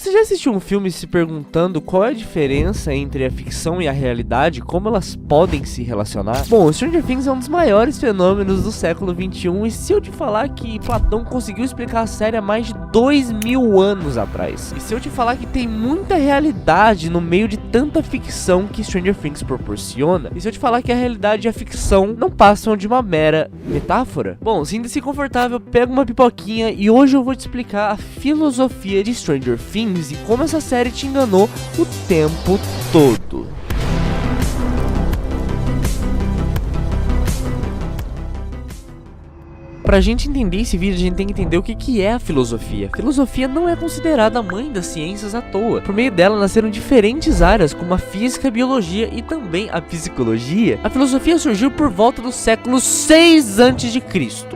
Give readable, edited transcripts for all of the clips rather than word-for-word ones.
Você já assistiu um filme se perguntando qual é a diferença entre a ficção e a realidade, como elas podem se relacionar? Bom, Stranger Things é um dos maiores fenômenos do século XXI, e se eu te falar que Platão conseguiu explicar a série há mais de 2000 anos atrás, e se eu te falar que tem muita realidade no meio de tanta ficção que Stranger Things proporciona, e se eu te falar que a realidade e a ficção não passam de uma mera metáfora? Bom, sinta-se confortável, pega uma pipoquinha e hoje eu vou te explicar a filosofia de Stranger Things e como essa série te enganou o tempo todo. Pra gente entender esse vídeo, a gente tem que entender o que é a filosofia. A filosofia não é considerada a mãe das ciências à toa. Por meio dela nasceram diferentes áreas, como a física, a biologia e também a psicologia. A filosofia surgiu por volta do século 6 a.C.,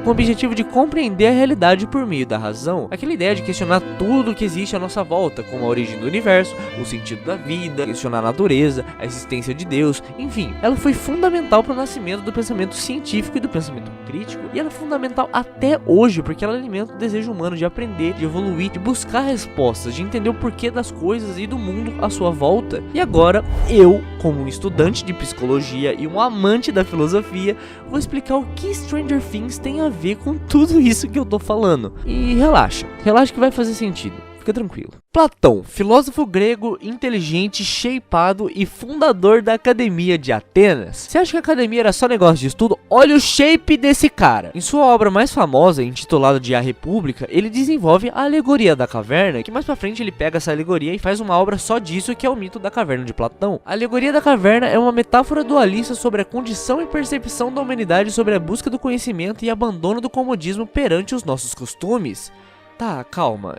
com o objetivo de compreender a realidade por meio da razão. Aquela ideia de questionar tudo que existe à nossa volta, como a origem do universo, o sentido da vida, questionar a natureza, a existência de Deus, enfim. Ela foi fundamental para o nascimento do pensamento científico e do pensamento crítico, e ela é fundamental até hoje, porque ela alimenta o desejo humano de aprender, de evoluir, de buscar respostas, de entender o porquê das coisas e do mundo à sua volta. E agora, eu, como um estudante de psicologia e um amante da filosofia, vou explicar o que Stranger Things tem a ver com tudo isso que eu tô falando. E relaxa que vai fazer sentido. Fica tranquilo. Platão, filósofo grego, inteligente, shapeado e fundador da Academia de Atenas. Você acha que a academia era só negócio de estudo? Olha o shape desse cara. Em sua obra mais famosa, intitulada de A República, ele desenvolve a alegoria da caverna, que mais pra frente ele pega essa alegoria e faz uma obra só disso, que é o mito da caverna de Platão. A alegoria da caverna é uma metáfora dualista sobre a condição e percepção da humanidade sobre a busca do conhecimento e abandono do comodismo perante os nossos costumes. Tá, calma.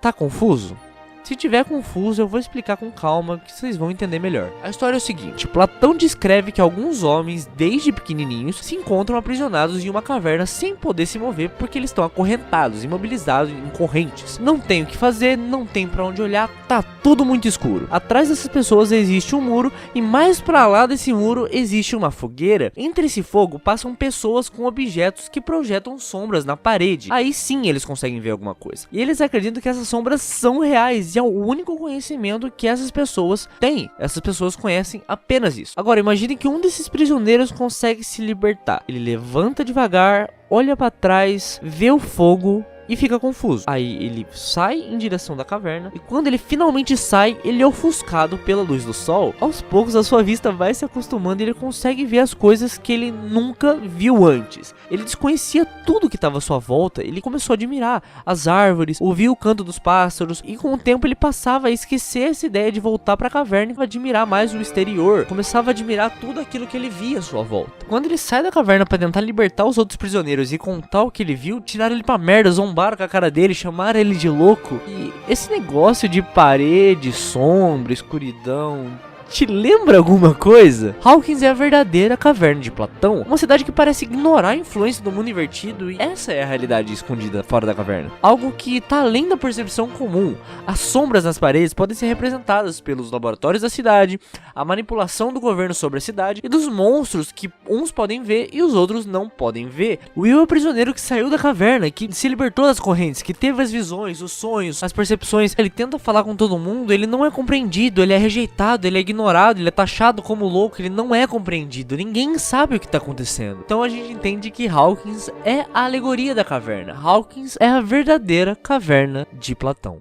Tá confuso? Se tiver confuso, eu vou explicar com calma que vocês vão entender melhor. A história é o seguinte: Platão descreve que alguns homens, desde pequenininhos, se encontram aprisionados em uma caverna sem poder se mover porque eles estão acorrentados, imobilizados em correntes. Não tem o que fazer, não tem pra onde olhar, tá tudo muito escuro. Atrás dessas pessoas existe um muro e mais pra lá desse muro existe uma fogueira. Entre esse fogo passam pessoas com objetos que projetam sombras na parede. Aí sim eles conseguem ver alguma coisa. E eles acreditam que essas sombras são reais. E é o único conhecimento que essas pessoas têm. Essas pessoas conhecem apenas isso. Agora, imagine que um desses prisioneiros consegue se libertar. Ele levanta devagar, olha pra trás, vê o fogo e fica confuso. Aí ele sai em direção da caverna, e quando ele finalmente sai, ele é ofuscado pela luz do sol. Aos poucos a sua vista vai se acostumando e ele consegue ver as coisas que ele nunca viu antes. Ele desconhecia tudo que estava à sua volta. Ele começou a admirar as árvores, ouvir o canto dos pássaros, e com o tempo ele passava a esquecer essa ideia de voltar para a caverna e admirar mais o exterior. Começava a admirar tudo aquilo que ele via à sua volta. Quando ele sai da caverna para tentar libertar os outros prisioneiros e contar o que ele viu, tiraram ele pra merda, zombaram com a cara dele, chamaram ele de louco. E esse negócio de parede, sombra, escuridão, te lembra alguma coisa? Hawkins é a verdadeira caverna de Platão, uma cidade que parece ignorar a influência do mundo invertido, e essa é a realidade escondida fora da caverna. Algo que tá além da percepção comum. As sombras nas paredes podem ser representadas pelos laboratórios da cidade, a manipulação do governo sobre a cidade e dos monstros que uns podem ver e os outros não podem ver. Will é o prisioneiro que saiu da caverna, que se libertou das correntes, que teve as visões, os sonhos, as percepções. Ele tenta falar com todo mundo, ele não é compreendido, ele é rejeitado, ele é ignorado, ele é taxado como louco, ele não é compreendido, ninguém sabe o que tá acontecendo. Então a gente entende que Hawkins é a alegoria da caverna. Hawkins é a verdadeira caverna de Platão.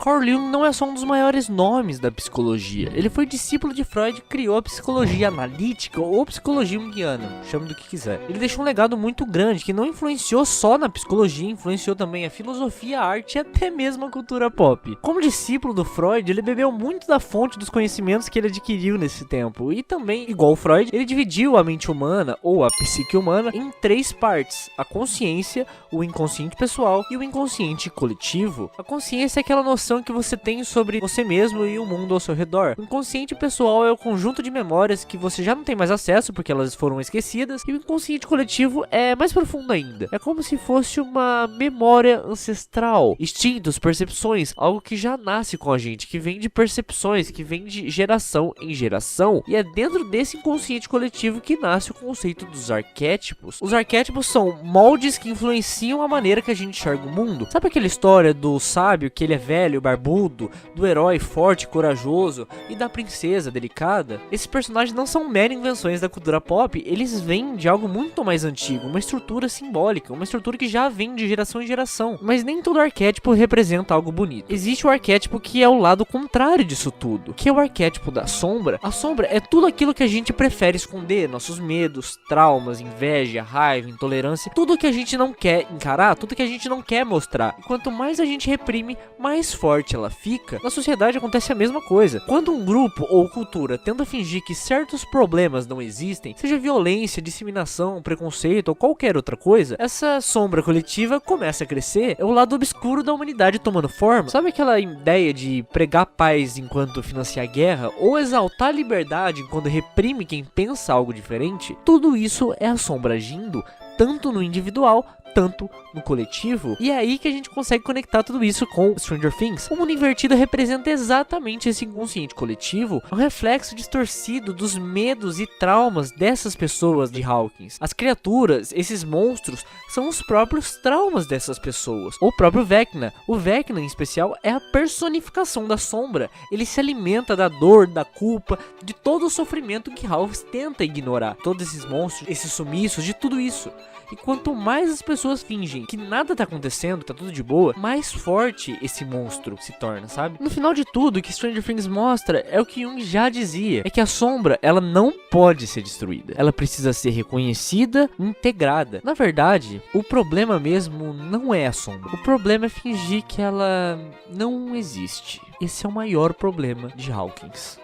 Carl Jung não é só um dos maiores nomes da psicologia. Ele foi discípulo de Freud e criou a psicologia analítica ou psicologia junguiana, chame do que quiser. Ele deixou um legado muito grande que não influenciou só na psicologia, influenciou também a filosofia, a arte e até mesmo a cultura pop. Como discípulo do Freud, ele bebeu muito da fonte dos conhecimentos que ele adquiriu nesse tempo. E também, igual o Freud, ele dividiu a mente humana ou a psique humana em 3 partes: a consciência, o inconsciente pessoal e o inconsciente coletivo. A consciência é aquela noção percepção que você tem sobre você mesmo e o mundo ao seu redor. O inconsciente pessoal é o conjunto de memórias que você já não tem mais acesso porque elas foram esquecidas, e o inconsciente coletivo é mais profundo ainda. É como se fosse uma memória ancestral, instintos, percepções, algo que já nasce com a gente, que vem de percepções, que vem de geração em geração, e é dentro desse inconsciente coletivo que nasce o conceito dos arquétipos. Os arquétipos são moldes que influenciam a maneira que a gente enxerga o mundo. Sabe aquela história do sábio, que ele é velho, barbudo, do herói forte, corajoso e da princesa delicada? Esses personagens não são meras invenções da cultura pop, eles vêm de algo muito mais antigo, uma estrutura simbólica, uma estrutura que já vem de geração em geração. Mas nem todo arquétipo representa algo bonito. Existe o arquétipo que é o lado contrário disso tudo, que é o arquétipo da sombra. A sombra é tudo aquilo que a gente prefere esconder, nossos medos, traumas, inveja, raiva, intolerância, tudo que a gente não quer encarar, tudo que a gente não quer mostrar. E quanto mais a gente reprime, mais forte ela fica. Na sociedade acontece a mesma coisa. Quando um grupo ou cultura tenta fingir que certos problemas não existem, seja violência, disseminação, preconceito ou qualquer outra coisa, essa sombra coletiva começa a crescer. É o lado obscuro da humanidade tomando forma. Sabe aquela ideia de pregar paz enquanto financia a guerra, ou exaltar a liberdade enquanto reprime quem pensa algo diferente? Tudo isso é a sombra agindo, tanto no individual, tanto no coletivo. E é aí que a gente consegue conectar tudo isso com Stranger Things. O mundo invertido representa exatamente esse inconsciente coletivo, um reflexo distorcido dos medos e traumas dessas pessoas de Hawkins. As criaturas, esses monstros, são os próprios traumas dessas pessoas. O próprio Vecna. O Vecna, em especial, é a personificação da sombra. Ele se alimenta da dor, da culpa, de todo o sofrimento que Hawkins tenta ignorar. Todos esses monstros, esses sumiços, de tudo isso. E quanto mais as pessoas fingem que nada tá acontecendo, tá tudo de boa, mais forte esse monstro se torna, sabe? No final de tudo, o que Stranger Things mostra é o que Jung já dizia, é que a sombra, ela não pode ser destruída. Ela precisa ser reconhecida, integrada. Na verdade, o problema mesmo não é a sombra. O problema é fingir que ela não existe. Esse é o maior problema de Hawkins.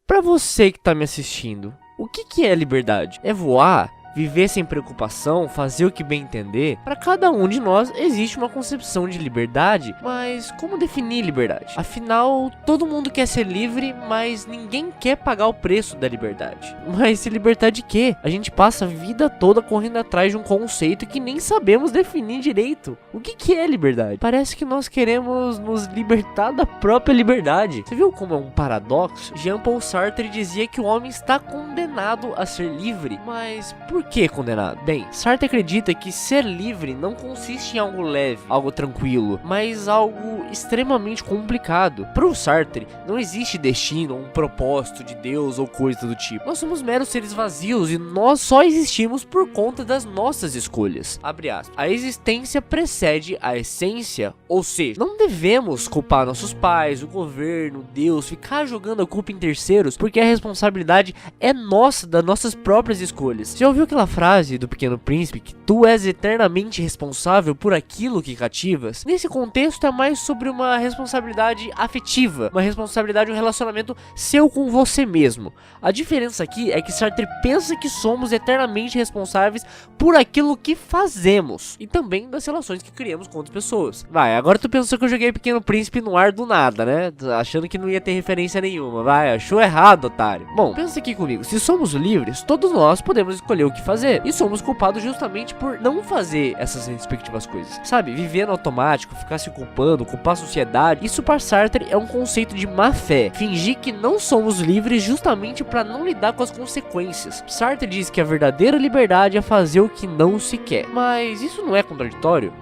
Pra você que tá me assistindo, o que é liberdade? É voar? Viver sem preocupação, fazer o que bem entender? Para cada um de nós existe uma concepção de liberdade, mas como definir liberdade? Afinal, todo mundo quer ser livre, mas ninguém quer pagar o preço da liberdade. Mas se libertar de quê? A gente passa a vida toda correndo atrás de um conceito que nem sabemos definir direito. O que é liberdade? Parece que nós queremos nos libertar da própria liberdade. Você viu como é um paradoxo? Jean-Paul Sartre dizia que o homem está condenado a ser livre, mas por que condenado? Bem, Sartre acredita que ser livre não consiste em algo leve, algo tranquilo, mas algo extremamente complicado. Para o Sartre, não existe destino, um propósito de Deus ou coisa do tipo. Nós somos meros seres vazios e nós só existimos por conta das nossas escolhas. Abre aspas. A existência precede a essência, ou seja, não devemos culpar nossos pais, o governo, Deus, ficar jogando a culpa em terceiros, porque a responsabilidade é nossa, das nossas próprias escolhas. Você já ouviu aquela frase do Pequeno Príncipe que tu és eternamente responsável por aquilo que cativas? Nesse contexto é mais sobre uma responsabilidade afetiva, uma responsabilidade, um relacionamento seu com você mesmo. A diferença aqui é que Sartre pensa que somos eternamente responsáveis por aquilo que fazemos e também das relações que criamos com outras pessoas. Vai, agora tu pensou que eu joguei Pequeno Príncipe no ar do nada, né? Achando que não ia ter referência nenhuma. Vai, achou errado, otário. Bom, pensa aqui comigo. Se somos livres, todos nós podemos escolher o que fazer. E somos culpados justamente por não fazer essas respectivas coisas. Sabe, viver no automático, ficar se culpando, culpar a sociedade. Isso para Sartre é um conceito de má fé. Fingir que não somos livres justamente para não lidar com as consequências. Sartre diz que a verdadeira liberdade é fazer o que não se quer. Mas isso não é contraditório?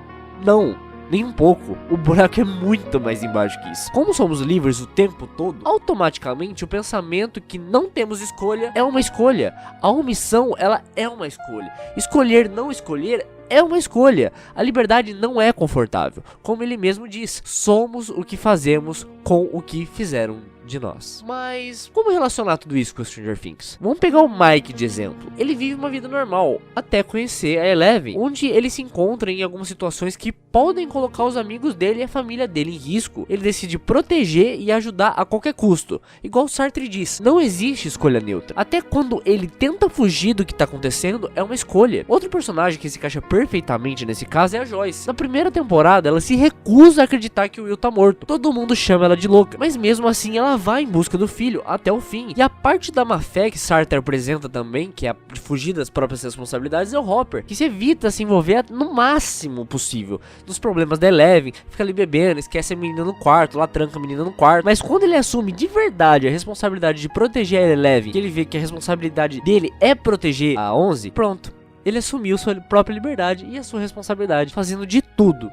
Não. Nem um pouco. O buraco é muito mais embaixo que isso. Como somos livres o tempo todo, automaticamente o pensamento que não temos escolha é uma escolha. A omissão, ela é uma escolha. Escolher não escolher é uma escolha. A liberdade não é confortável. Como ele mesmo diz, somos o que fazemos com o que fizeram de nós. Mas como relacionar tudo isso com Stranger Things? Vamos pegar o Mike de exemplo. Ele vive uma vida normal, até conhecer a Eleven, onde ele se encontra em algumas situações que podem colocar os amigos dele e a família dele em risco. Ele decide proteger e ajudar a qualquer custo. Igual Sartre diz, não existe escolha neutra. Até quando ele tenta fugir do que tá acontecendo, é uma escolha. Outro personagem que se encaixa perfeitamente nesse caso é a Joyce. Na primeira temporada, ela se recusa a acreditar que o Will tá morto. Todo mundo chama ela de louca, mas mesmo assim ela vai em busca do filho até o fim. E a parte da má fé que Sartre apresenta também, que é a de fugir das próprias responsabilidades, é o Hopper, que se evita se envolver no máximo possível dos problemas da Eleven, fica ali bebendo, esquece a menina no quarto, lá tranca a menina no quarto. Mas quando ele assume de verdade a responsabilidade de proteger a Eleven, que ele vê que a responsabilidade dele é proteger a 11, pronto. Ele assumiu sua própria liberdade e a sua responsabilidade, fazendo de tudo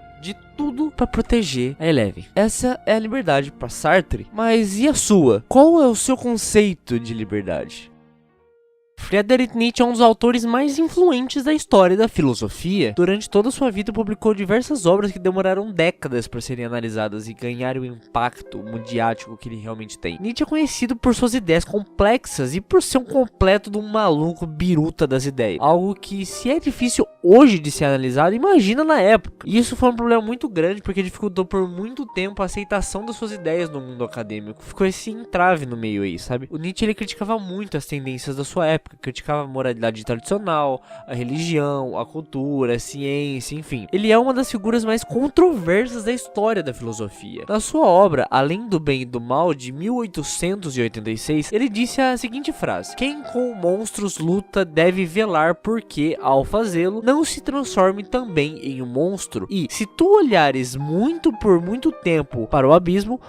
para proteger a Eleven. Essa é a liberdade para Sartre, mas e a sua? Qual é o seu conceito de liberdade? Friedrich Nietzsche é um dos autores mais influentes da história da filosofia. Durante toda a sua vida publicou diversas obras que demoraram décadas para serem analisadas e ganharem o impacto mundiático que ele realmente tem. Nietzsche é conhecido por suas ideias complexas e por ser um completo de um maluco biruta das ideias. Algo que, se é difícil hoje de ser analisado, imagina na época. E isso foi um problema muito grande porque dificultou por muito tempo a aceitação das suas ideias no mundo acadêmico. Ficou esse entrave no meio aí, sabe? O Nietzsche ele criticava muito as tendências da sua época. Criticava a moralidade tradicional, a religião, a cultura, a ciência, enfim. Ele é uma das figuras mais controversas da história da filosofia. Na sua obra, Além do Bem e do Mal, de 1886, ele disse a seguinte frase: quem com monstros luta deve velar porque, ao fazê-lo, não se transforme também em um monstro. E, se tu olhares muito por muito tempo para o abismo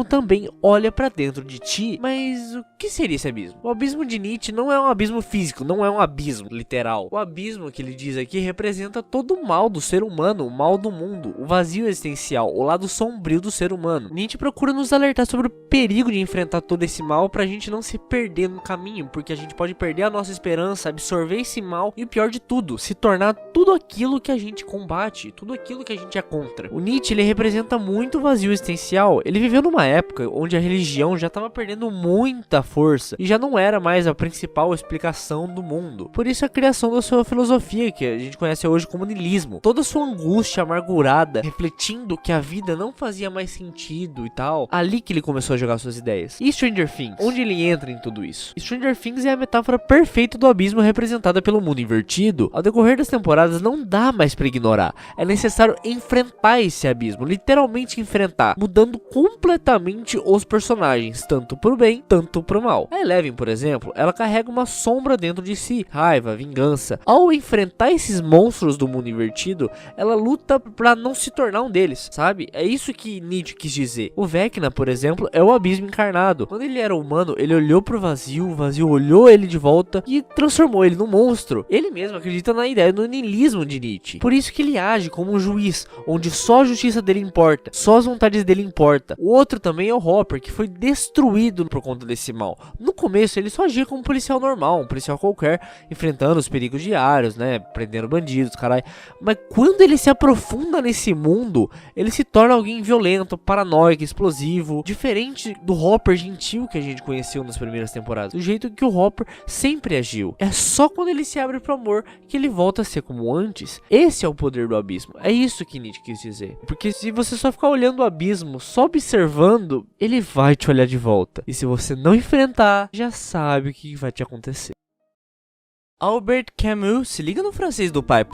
também olha para dentro de ti. Mas o que seria esse abismo? O abismo de Nietzsche não é um abismo físico, não é um abismo literal. O abismo que ele diz aqui representa todo o mal do ser humano, o mal do mundo, o vazio existencial, o lado sombrio do ser humano. Nietzsche procura nos alertar sobre o perigo de enfrentar todo esse mal pra gente não se perder no caminho, porque a gente pode perder a nossa esperança, absorver esse mal e o pior de tudo, se tornar tudo aquilo que a gente combate, tudo aquilo que a gente é contra. O Nietzsche, ele representa muito o vazio existencial. Ele viveu numa época onde a religião já estava perdendo muita força e já não era mais a principal explicação do mundo. Por isso a criação da sua filosofia, que a gente conhece hoje como niilismo. Toda a sua angústia amargurada, refletindo que a vida não fazia mais sentido e tal, ali que ele começou a jogar suas ideias. E Stranger Things, onde ele entra em tudo isso? Stranger Things é a metáfora perfeita do abismo representada pelo mundo invertido. Ao decorrer das temporadas não dá mais pra ignorar, é necessário enfrentar esse abismo, literalmente enfrentar, mudando completamente os personagens, tanto pro bem, tanto pro mal. A Eleven, por exemplo, ela carrega uma sombra dentro de si, raiva, vingança. Ao enfrentar esses monstros do mundo invertido, ela luta pra não se tornar um deles, sabe? É isso que Nietzsche quis dizer. O Vecna, por exemplo, é o abismo encarnado. Quando ele era humano, ele olhou pro vazio, o vazio olhou ele de volta e transformou ele num monstro. Ele mesmo acredita na ideia do niilismo de Nietzsche. Por isso que ele age como um juiz, onde só a justiça dele importa, só as vontades dele importam. O outro também é o Hopper, que foi destruído por conta desse mal. No começo, ele só agia como um policial normal, um policial qualquer, enfrentando os perigos diários, né, prendendo bandidos, caralho. Mas quando ele se aprofunda nesse mundo, ele se torna alguém violento, paranoico, explosivo, diferente do Hopper gentil que a gente conheceu nas primeiras temporadas, do jeito que o Hopper sempre agiu. É só quando ele se abre pro amor que ele volta a ser como antes. Esse é o poder do abismo. É isso que Nietzsche quis dizer. Porque se você só ficar olhando o abismo, só observando, ele vai te olhar de volta. E se você não enfrentar, já sabe o que vai te acontecer. Albert Camus, se liga no francês do pai.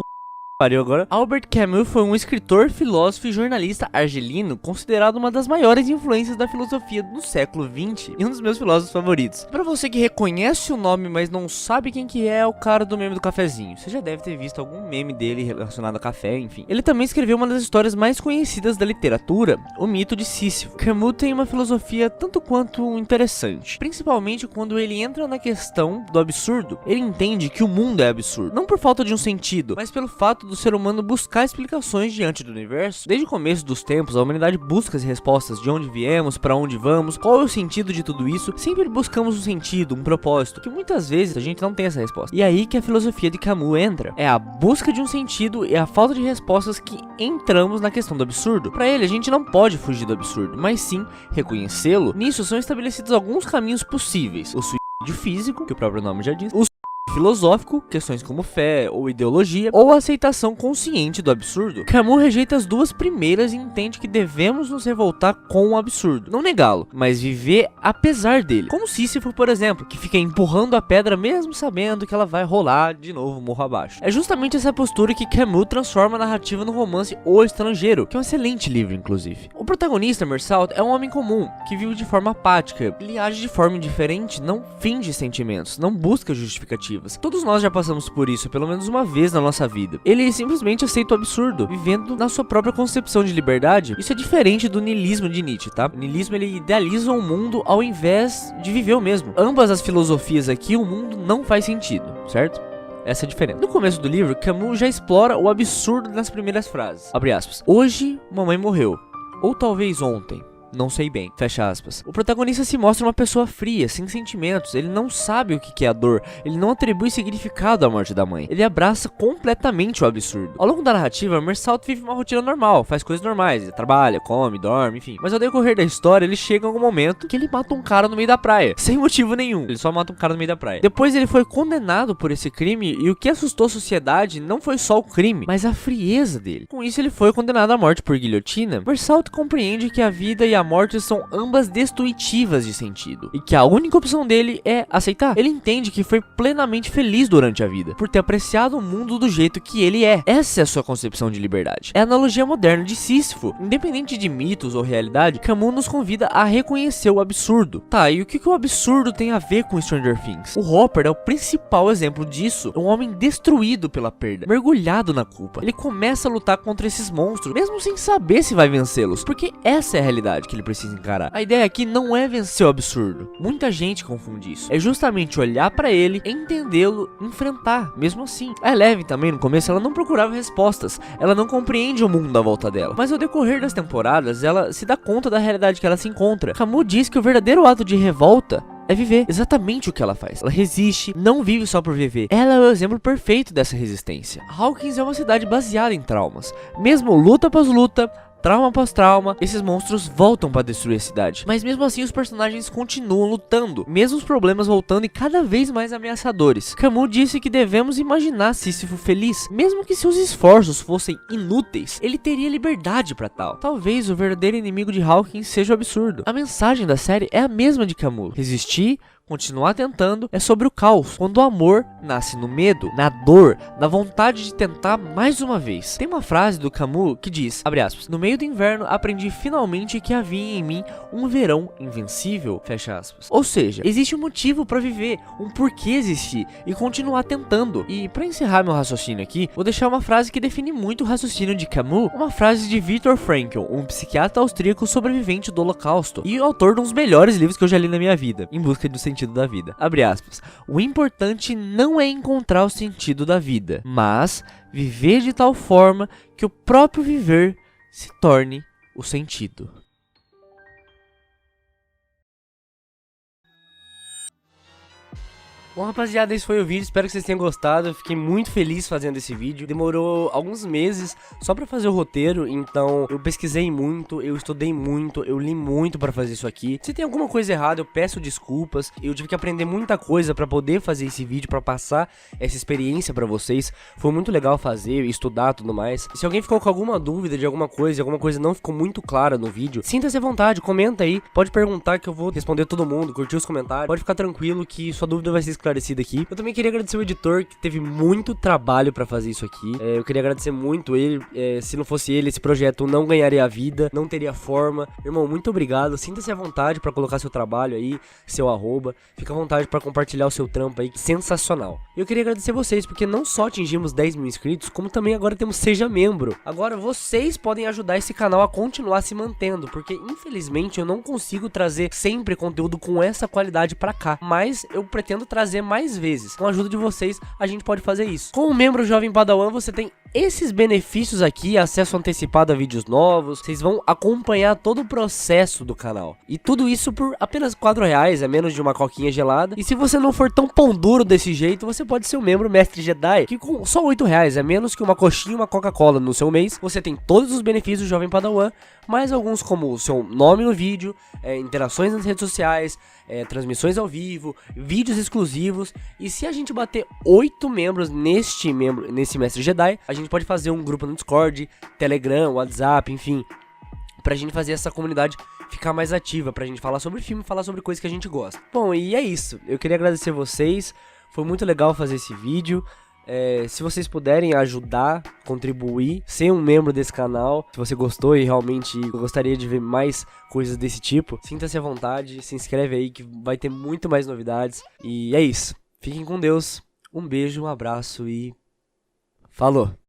Pariu agora. Albert Camus foi um escritor, filósofo e jornalista argelino considerado uma das maiores influências da filosofia do século XX e um dos meus filósofos favoritos. Pra você que reconhece o nome, mas não sabe quem que é o cara do meme do cafezinho, você já deve ter visto algum meme dele relacionado a café, enfim. Ele também escreveu uma das histórias mais conhecidas da literatura, o mito de Sísifo. Camus tem uma filosofia tanto quanto interessante, principalmente quando ele entra na questão do absurdo. Ele entende que o mundo é absurdo, não por falta de um sentido, mas pelo fato do ser humano buscar explicações diante do universo. Desde o começo dos tempos, a humanidade busca as respostas de onde viemos, para onde vamos, qual é o sentido de tudo isso. Sempre buscamos um sentido, um propósito, que muitas vezes a gente não tem essa resposta. E aí que a filosofia de Camus entra. É a busca de um sentido e a falta de respostas que entramos na questão do absurdo. Para ele, a gente não pode fugir do absurdo, mas sim reconhecê-lo. Nisso são estabelecidos alguns caminhos possíveis. O suicídio físico, que o próprio nome já diz, o filosófico, questões como fé ou ideologia, ou a aceitação consciente do absurdo. Camus rejeita as duas primeiras e entende que devemos nos revoltar com o absurdo, não negá-lo, mas viver apesar dele. Como Sísifo, por exemplo, que fica empurrando a pedra mesmo sabendo que ela vai rolar de novo morro abaixo. É justamente essa postura que Camus transforma a narrativa no romance O Estrangeiro, que é um excelente livro, inclusive. O protagonista, Meursault, é um homem comum, que vive de forma apática. Ele age de forma indiferente, não finge sentimentos, não busca justificativa. Todos nós já passamos por isso pelo menos uma vez na nossa vida. Ele simplesmente aceita o absurdo, vivendo na sua própria concepção de liberdade. Isso é diferente do niilismo de Nietzsche, tá? O niilismo, ele idealiza um mundo ao invés de viver o mesmo. Ambas as filosofias aqui, o mundo não faz sentido, certo? Essa é a diferença. No começo do livro, Camus já explora o absurdo nas primeiras frases. Abre aspas. Hoje, mamãe morreu. Ou talvez ontem. Não sei bem, fecha aspas. O protagonista se mostra uma pessoa fria, sem sentimentos. Ele não sabe o que é a dor. Ele não atribui significado à morte da mãe. Ele abraça completamente o absurdo. Ao longo da narrativa, Meursault vive uma rotina normal, faz coisas normais. Ele trabalha, come, dorme, enfim. Mas ao decorrer da história, ele chega em algum momento que ele mata um cara no meio da praia. Sem motivo nenhum. Ele só mata um cara no meio da praia. Depois ele foi condenado por esse crime e o que assustou a sociedade não foi só o crime, mas a frieza dele. Com isso, ele foi condenado à morte por guilhotina. Meursault compreende que a vida e a morte são ambas destrutivas de sentido, e que a única opção dele é aceitar. Ele entende que foi plenamente feliz durante a vida, por ter apreciado o mundo do jeito que ele é. Essa é a sua concepção de liberdade. É a analogia moderna de Sísifo. Independente de mitos ou realidade, Camus nos convida a reconhecer o absurdo. Tá, e o que o absurdo tem a ver com Stranger Things? O Hopper é o principal exemplo disso. É um homem destruído pela perda, mergulhado na culpa. Ele começa a lutar contra esses monstros, mesmo sem saber se vai vencê-los, porque essa é a realidade que ele precisa encarar. A ideia aqui não é vencer o absurdo. Muita gente confunde isso. É justamente olhar pra ele, entendê-lo, enfrentar. Mesmo assim, a Eleven também no começo ela não procurava respostas. Ela não compreende o mundo à volta dela. Mas ao decorrer das temporadas, ela se dá conta da realidade que ela se encontra. Camus diz que o verdadeiro ato de revolta é viver exatamente o que ela faz. Ela resiste, não vive só por viver. Ela é o exemplo perfeito dessa resistência. Hawkins é uma cidade baseada em traumas. Mesmo luta após luta, trauma após trauma, esses monstros voltam para destruir a cidade. Mas mesmo assim os personagens continuam lutando, mesmo os problemas voltando e cada vez mais ameaçadores. Camus disse que devemos imaginar Sísifo feliz, mesmo que seus esforços fossem inúteis, ele teria liberdade para tal. Talvez o verdadeiro inimigo de Hawkins seja o absurdo. A mensagem da série é a mesma de Camus: resistir, continuar tentando, é sobre o caos, quando o amor nasce no medo, na dor, na vontade de tentar mais uma vez. Tem uma frase do Camus que diz, abre aspas, no meio do inverno aprendi finalmente que havia em mim um verão invencível, fecha aspas. Ou seja, existe um motivo para viver, um porquê existir e continuar tentando. E para encerrar meu raciocínio aqui, vou deixar uma frase que define muito o raciocínio de Camus, uma frase de Viktor Frankl, um psiquiatra austríaco sobrevivente do Holocausto e autor de um dos melhores livros que eu já li na minha vida, Em Busca do Sentido da Vida. Abre aspas. O importante não é encontrar o sentido da vida, mas viver de tal forma que o próprio viver se torne o sentido. Bom, rapaziada, esse foi o vídeo, espero que vocês tenham gostado. Eu fiquei muito feliz fazendo esse vídeo. Demorou alguns meses só pra fazer o roteiro, então eu pesquisei muito, eu estudei muito, eu li muito pra fazer isso aqui. Se tem alguma coisa errada, eu peço desculpas. Eu tive que aprender muita coisa pra poder fazer esse vídeo, pra passar essa experiência pra vocês. Foi muito legal fazer, estudar e tudo mais. Se alguém ficou com alguma dúvida de alguma coisa não ficou muito clara no vídeo, sinta-se à vontade, comenta aí. Pode perguntar que eu vou responder todo mundo, curtir os comentários. Pode ficar tranquilo que sua dúvida vai ser esclarecido aqui. Eu também queria agradecer o editor, que teve muito trabalho pra fazer isso aqui. Eu queria agradecer muito ele. Se não fosse ele, esse projeto não ganharia vida, não teria forma. Irmão, muito obrigado. Sinta-se à vontade pra colocar seu trabalho aí, seu arroba. Fica à vontade pra compartilhar o seu trampo aí, sensacional. Eu queria agradecer vocês, porque não só atingimos 10 mil inscritos, como também agora temos Seja Membro. Agora vocês podem ajudar esse canal a continuar se mantendo, porque infelizmente eu não consigo trazer sempre conteúdo com essa qualidade pra cá, mas eu pretendo trazer mais vezes. Com a ajuda de vocês, a gente pode fazer isso. Com o membro Jovem Padawan, você tem esses benefícios aqui, acesso antecipado a vídeos novos, vocês vão acompanhar todo o processo do canal. E tudo isso por apenas R$4, é menos de uma coquinha gelada. E se você não for tão pão duro desse jeito, você pode ser um membro Mestre Jedi, que com só R$8, é menos que uma coxinha e uma Coca-Cola no seu mês. Você tem todos os benefícios do Jovem Padawan, mais alguns como o seu nome no vídeo, interações nas redes sociais, transmissões ao vivo, vídeos exclusivos. E se a gente bater 8 membros nesse Mestre Jedi, a gente pode fazer um grupo no Discord, Telegram, WhatsApp, enfim, pra gente fazer essa comunidade ficar mais ativa, pra gente falar sobre filme, falar sobre coisas que a gente gosta. Bom, e é isso. Eu queria agradecer vocês, foi muito legal fazer esse vídeo. Se vocês puderem ajudar, contribuir, ser um membro desse canal, se você gostou e realmente gostaria de ver mais coisas desse tipo, sinta-se à vontade, se inscreve aí que vai ter muito mais novidades. E é isso. Fiquem com Deus, um beijo, um abraço e falou!